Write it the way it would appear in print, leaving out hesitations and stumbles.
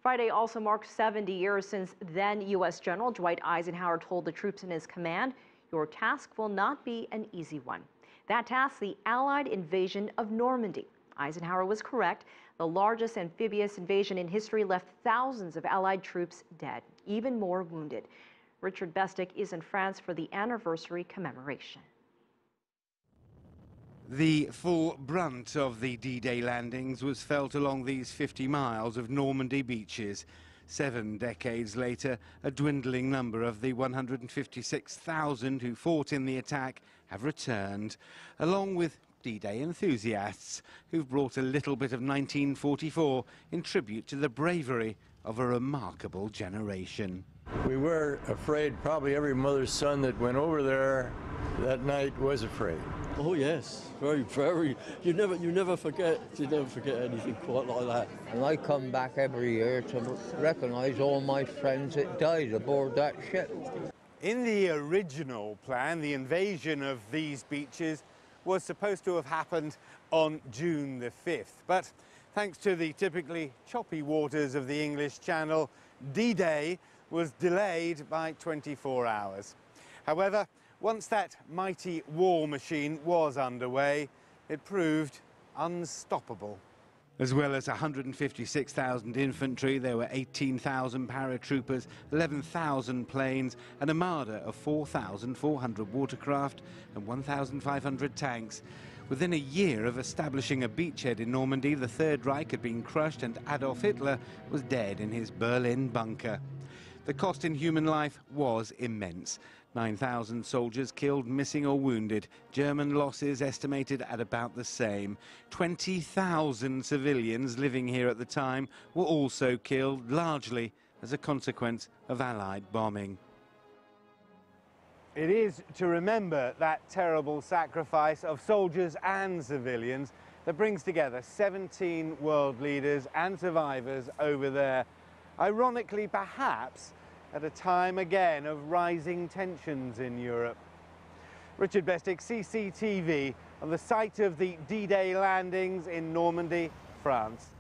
Friday also marked 70 years since then U.S. General Dwight Eisenhower told the troops in his command, "Your task will not be an easy one." That task, the Allied invasion of Normandy. Eisenhower was correct. The largest amphibious invasion in history left thousands of Allied troops dead, even more wounded. Richard Bestic is in France for the anniversary commemoration. The full brunt of the D-Day landings was felt along these 50 miles of Normandy beaches. 7 decades later, a dwindling number of the 156,000 who fought in the attack have returned, along with D-Day enthusiasts who've brought a little bit of 1944 in tribute to the bravery of a remarkable generation. We were afraid. Probably every mother's son that went over there that night was afraid. Oh yes, very, very. You never forget anything quite like that. And I come back every year to recognise all my friends that died aboard that ship. In the original plan, the invasion of these beaches was supposed to have happened on June the 5th. But thanks to the typically choppy waters of the English Channel, D-Day was delayed by 24 hours. However, once that mighty war machine was underway, it proved unstoppable. As well as 156,000 infantry, there were 18,000 paratroopers, 11,000 planes, an armada of 4,400 watercraft and 1,500 tanks. Within a year of establishing a beachhead in Normandy, the Third Reich had been crushed and Adolf Hitler was dead in his Berlin bunker. The cost in human life was immense. 9,000 soldiers killed, missing or wounded. German losses estimated at about the same. 20,000 civilians living here at the time were also killed, largely as a consequence of Allied bombing. It is to remember that terrible sacrifice of soldiers and civilians that brings together 17 world leaders and survivors over there. Ironically, perhaps, at a time again of rising tensions in Europe. Richard Bestic, CCTV, on the site of the D-Day landings in Normandy, France.